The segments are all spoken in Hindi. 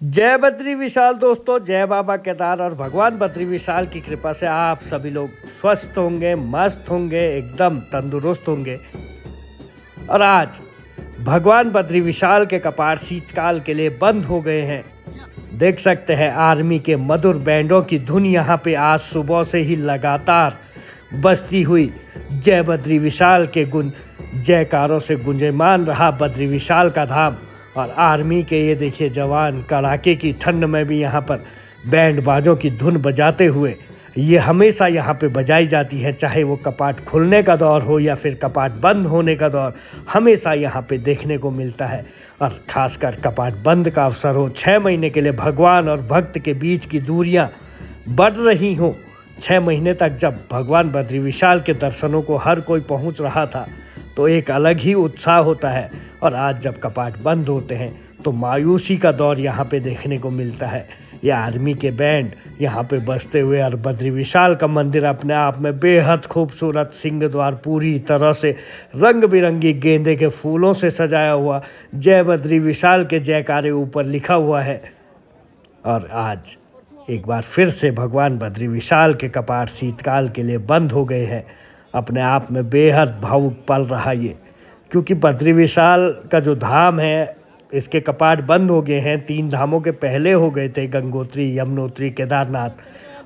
जय बद्री विशाल दोस्तों, जय बाबा केदार और भगवान बद्री विशाल की कृपा से आप सभी लोग स्वस्थ होंगे, मस्त होंगे, एकदम तंदुरुस्त होंगे। और आज भगवान बद्री विशाल के कपाट शीतकाल के लिए बंद हो गए हैं। देख सकते हैं आर्मी के मधुर बैंडों की धुन यहाँ पे आज सुबह से ही लगातार बजती हुई जय बद्री विशाल के जयकारों से गुंजयमान रहा बद्री विशाल का धाम। और आर्मी के ये देखिए जवान कड़ाके की ठंड में भी यहाँ पर बैंड बाजों की धुन बजाते हुए ये हमेशा यहाँ पे बजाई जाती है, चाहे वो कपाट खुलने का दौर हो या फिर कपाट बंद होने का दौर, हमेशा यहाँ पे देखने को मिलता है। और ख़ासकर कपाट बंद का अवसर हो, 6 महीने के लिए भगवान और भक्त के बीच की दूरियाँ बढ़ रही हों। 6 महीने तक जब भगवान बद्री विशाल के दर्शनों को हर कोई पहुँच रहा था तो एक अलग ही उत्साह होता है। और आज जब कपाट बंद होते हैं तो मायूसी का दौर यहाँ पे देखने को मिलता है। ये आर्मी के बैंड यहाँ पे बजते हुए और बद्री विशाल का मंदिर अपने आप में बेहद खूबसूरत सिंह द्वार पूरी तरह से रंग बिरंगी गेंदे के फूलों से सजाया हुआ जय बद्री विशाल के जयकारे ऊपर लिखा हुआ है। और आज एक बार फिर से भगवान बद्री विशाल के कपाट शीतकाल के लिए बंद हो गए हैं। अपने आप में बेहद भावुक पल रहा ये, क्योंकि बद्री विशाल का जो धाम है इसके कपाट बंद हो गए हैं। 3 धामों के पहले हो गए थे, गंगोत्री, यमुनोत्री, केदारनाथ,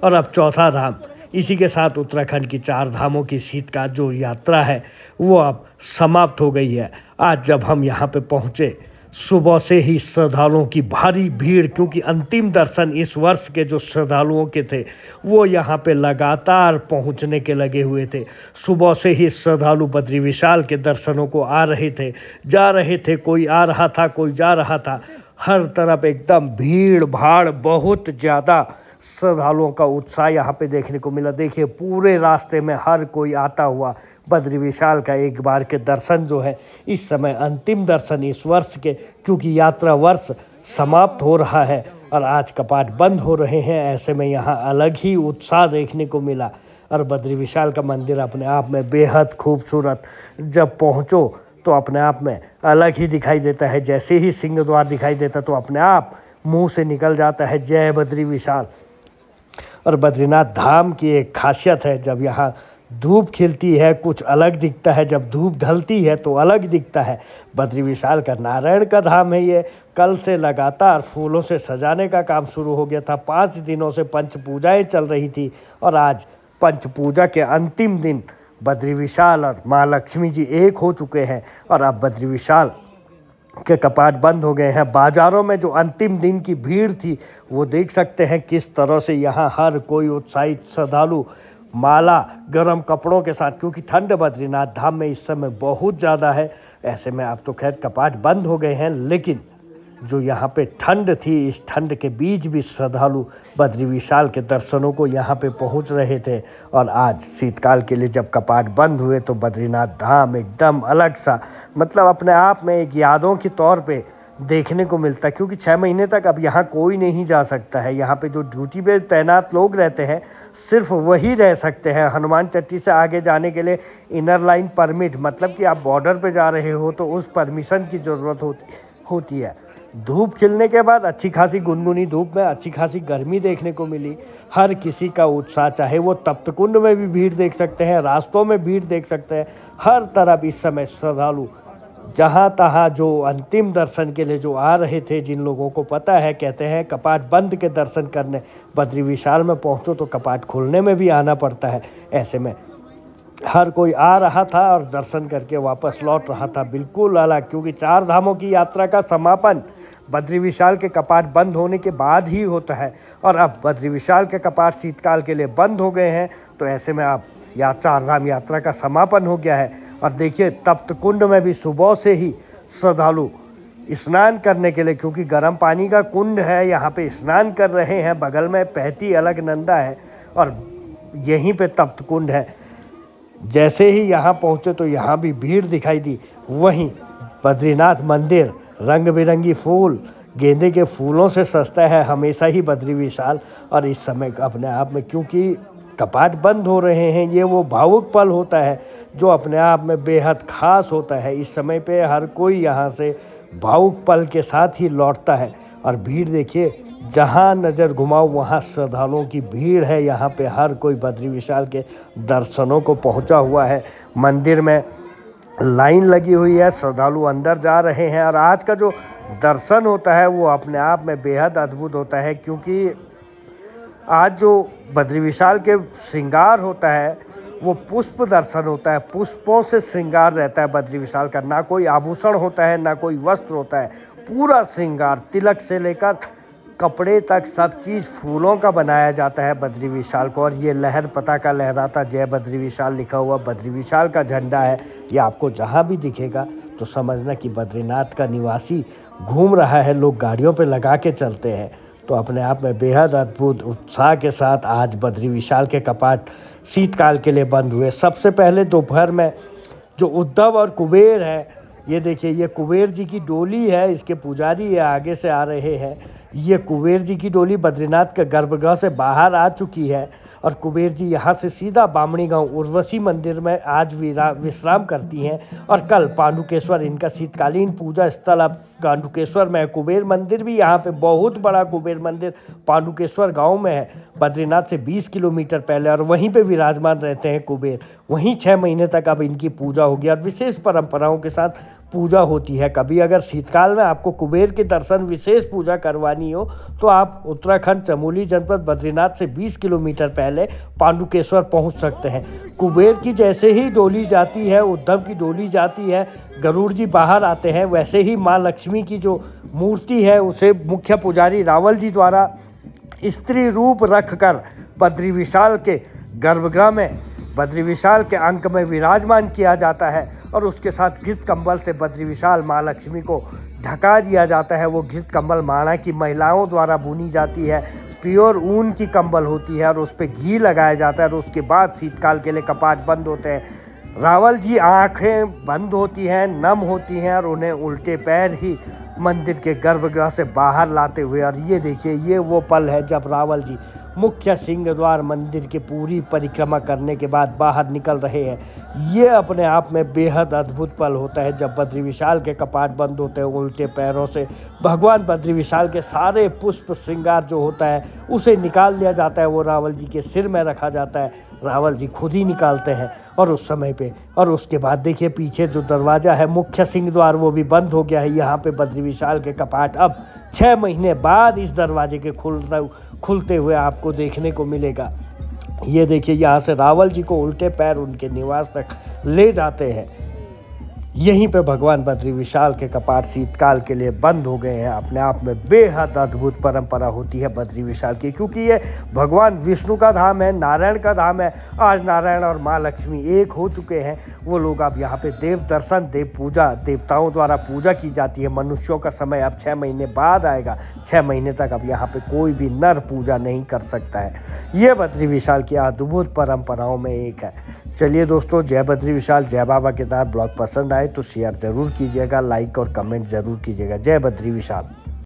और अब चौथा धाम। इसी के साथ उत्तराखंड की 4 धामों की शीतकाल जो यात्रा है वो अब समाप्त हो गई है। आज जब हम यहाँ पे पहुँचे सुबह से ही श्रद्धालुओं की भारी भीड़, क्योंकि अंतिम दर्शन इस वर्ष के जो श्रद्धालुओं के थे वो यहाँ पे लगातार पहुँचने के लगे हुए थे। सुबह से ही श्रद्धालु बद्री विशाल के दर्शनों को आ रहे थे, जा रहे थे, कोई आ रहा था, कोई जा रहा था। हर तरफ एकदम भीड़ भाड़, बहुत ज़्यादा श्रद्धालुओं का उत्साह यहाँ पे देखने को मिला। देखिए पूरे रास्ते में हर कोई आता हुआ बद्री विशाल का एक बार के दर्शन जो है, इस समय अंतिम दर्शन इस वर्ष के, क्योंकि यात्रा वर्ष समाप्त हो रहा है और आज कपाट बंद हो रहे हैं, ऐसे में यहाँ अलग ही उत्साह देखने को मिला। और बद्री विशाल का मंदिर अपने आप में बेहद खूबसूरत, जब पहुँचो तो अपने आप में अलग ही दिखाई देता है। जैसे ही सिंह द्वार दिखाई देता तो अपने आप मुँह से निकल जाता है जय बद्री विशाल। और बद्रीनाथ धाम की एक खासियत है, जब यहाँ धूप खिलती है कुछ अलग दिखता है, जब धूप ढलती है तो अलग दिखता है। बद्री विशाल का नारायण का धाम है ये। कल से लगातार फूलों से सजाने का काम शुरू हो गया था। 5 दिनों से पंच पूजाएँ चल रही थी और आज पंच पूजा के अंतिम दिन बद्री विशाल और माँ लक्ष्मी जी एक हो चुके हैं और अब बद्री विशाल के कपाट बंद हो गए हैं। बाज़ारों में जो अंतिम दिन की भीड़ थी वो देख सकते हैं किस तरह से यहाँ हर कोई उत्साहित श्रद्धालु माला गर्म कपड़ों के साथ, क्योंकि ठंड बद्रीनाथ धाम में इस समय बहुत ज़्यादा है। ऐसे में अब तो खैर कपाट बंद हो गए हैं, लेकिन जो यहाँ पे ठंड थी, इस ठंड के बीच भी श्रद्धालु बद्री विशाल के दर्शनों को यहाँ पे पहुँच रहे थे। और आज शीतकाल के लिए जब कपाट बंद हुए तो बद्रीनाथ धाम एकदम अलग सा, मतलब अपने आप में एक यादों के तौर पे देखने को मिलता है, क्योंकि 6 महीने तक अब यहाँ कोई नहीं जा सकता है। यहाँ पे जो ड्यूटी पे तैनात लोग रहते हैं सिर्फ वही रह सकते हैं। हनुमान चट्टी से आगे जाने के लिए इनर लाइन परमिट, मतलब कि आप बॉर्डर पे जा रहे हो तो उस परमिशन की ज़रूरत होती है। धूप खिलने के बाद अच्छी खासी गुनगुनी धूप में अच्छी खासी गर्मी देखने को मिली। हर किसी का उत्साह, चाहे वो तप्त कुंड में भी भीड़ देख सकते हैं, रास्तों में भीड़ देख सकते हैं, हर तरफ इस समय श्रद्धालु जहाँ तहाँ जो अंतिम दर्शन के लिए जो आ रहे थे, जिन लोगों को पता है, कहते हैं कपाट बंद के दर्शन करने बद्री विशाल में पहुँचो तो कपाट खोलने में भी आना पड़ता है। ऐसे में हर कोई आ रहा था और दर्शन करके वापस लौट रहा था, बिल्कुल अलग, क्योंकि 4 धामों की यात्रा का समापन बद्री विशाल के कपाट बंद होने के बाद ही होता है। और अब बद्री विशाल के कपाट शीतकाल के लिए बंद हो गए हैं, तो ऐसे में अब 4 धाम यात्रा का समापन हो गया है। और देखिए तप्त कुंड में भी सुबह से ही श्रद्धालु स्नान करने के लिए, क्योंकि गर्म पानी का कुंड है, यहाँ पे स्नान कर रहे हैं। बगल में पैती अलकनंदा है और यहीं पे तप्त कुंड है। जैसे ही यहाँ पहुँचे तो यहाँ भी भीड़ दिखाई दी। वहीं बद्रीनाथ मंदिर रंग बिरंगी फूल, गेंदे के फूलों से सजता है हमेशा ही बद्री विशाल। और इस समय अपने आप में, क्योंकि कपाट बंद हो रहे हैं, ये वो भावुक पल होता है जो अपने आप में बेहद खास होता है। इस समय पे हर कोई यहाँ से भावुक पल के साथ ही लौटता है। और भीड़ देखिए, जहाँ नज़र घुमाओ वहाँ श्रद्धालुओं की भीड़ है। यहाँ पे हर कोई बद्री विशाल के दर्शनों को पहुँचा हुआ है। मंदिर में लाइन लगी हुई है, श्रद्धालु अंदर जा रहे हैं। और आज का जो दर्शन होता है वो अपने आप में बेहद अद्भुत होता है, क्योंकि आज जो बद्री विशाल के श्रृंगार होता है वो पुष्प दर्शन होता है। पुष्पों से श्रृंगार रहता है बद्री विशाल का। ना कोई आभूषण होता है, ना कोई वस्त्र होता है। पूरा श्रृंगार तिलक से लेकर कपड़े तक सब चीज़ फूलों का बनाया जाता है बद्री विशाल को। और ये लहर पताका लहराता जय बद्री विशाल लिखा हुआ बद्री विशाल का झंडा है। ये आपको जहाँ भी दिखेगा तो समझना कि बद्रीनाथ का निवासी घूम रहा है। लोग गाड़ियों पे लगा के चलते हैं। तो अपने आप में बेहद अद्भुत उत्साह के साथ आज बद्री विशाल के कपाट शीतकाल के लिए बंद हुए। सबसे पहले दोपहर में जो उद्धव और कुबेर है, ये देखिए, ये कुबेर जी की डोली है। इसके पुजारी ये आगे से आ रहे हैं। ये कुबेर जी की डोली बद्रीनाथ के गर्भगृह से बाहर आ चुकी है। और कुबेर जी यहाँ से सीधा बामणी गांव उर्वशी मंदिर में आज विश्राम करती हैं। और कल पांडुकेश्वर इनका शीतकालीन पूजा स्थल अब पांडुकेश्वर में है। कुबेर मंदिर भी यहाँ पे बहुत बड़ा कुबेर मंदिर पांडुकेश्वर गांव में है, बद्रीनाथ से 20 किलोमीटर पहले। और वहीं पे विराजमान रहते हैं कुबेर। वहीं 6 महीने तक अब इनकी पूजा होगी और विशेष परंपराओं के साथ पूजा होती है। कभी अगर शीतकाल में आपको कुबेर के दर्शन विशेष पूजा करवानी हो तो आप उत्तराखंड चमोली जनपद बद्रीनाथ से 20 किलोमीटर पहले पांडुकेश्वर पहुंच सकते हैं। कुबेर की जैसे ही डोली जाती है, उद्धव की डोली जाती है, गरुड़ जी बाहर आते हैं, वैसे ही माँ लक्ष्मी की जो मूर्ति है उसे मुख्य पुजारी रावल जी द्वारा स्त्री रूप रखकर बद्री विशाल के गर्भगृह में बद्री विशाल के अंक में विराजमान किया जाता है। और उसके साथ घृत कंबल से बद्री विशाल माँ लक्ष्मी को ढका दिया जाता है। वो घृत कंबल माणा की महिलाओं द्वारा बुनी जाती है। प्योर ऊन की कंबल होती है और उस पर घी लगाया जाता है। और उसके बाद शीतकाल के लिए कपाट बंद होते हैं। रावल जी आँखें बंद होती हैं, नम होती हैं और उन्हें उल्टे पैर ही मंदिर के गर्भगृह से बाहर लाते हुए, और ये देखिए, ये वो पल है जब रावल जी मुख्य सिंह द्वार मंदिर की पूरी परिक्रमा करने के बाद बाहर निकल रहे हैं। ये अपने आप में बेहद अद्भुत पल होता है जब बद्री विशाल के कपाट बंद होते हैं। उल्टे पैरों से भगवान बद्री विशाल के सारे पुष्प श्रृंगार जो होता है उसे निकाल दिया जाता है। वो रावल जी के सिर में रखा जाता है। रावल जी खुद ही निकालते हैं और उस समय पे, और उसके बाद देखिए पीछे जो दरवाज़ा है मुख्य सिंह द्वार वो भी बंद हो गया है। यहाँ पे बद्री विशाल के कपाट अब 6 महीने बाद इस दरवाजे के खुलते हुए आपको देखने को मिलेगा। ये देखिए, यहाँ से रावल जी को उल्टे पैर उनके निवास तक ले जाते हैं। यहीं पे भगवान बद्री विशाल के कपाट शीतकाल के लिए बंद हो गए हैं। अपने आप में बेहद अद्भुत परंपरा होती है बद्री विशाल की, क्योंकि ये भगवान विष्णु का धाम है, नारायण का धाम है। आज नारायण और माँ लक्ष्मी एक हो चुके हैं। वो लोग अब यहाँ पे देव दर्शन, देव पूजा, देवताओं द्वारा पूजा की जाती है। मनुष्यों का समय अब 6 महीने बाद आएगा। 6 महीने तक अब यहाँ पे कोई भी नर पूजा नहीं कर सकता है। ये बद्री विशाल की अद्भुत परंपराओं में एक है। चलिए दोस्तों, जय बद्री विशाल, जय बाबा केदार ब्लॉग पसंद आए तो शेयर ज़रूर कीजिएगा, लाइक और कमेंट ज़रूर कीजिएगा। जय बद्री विशाल।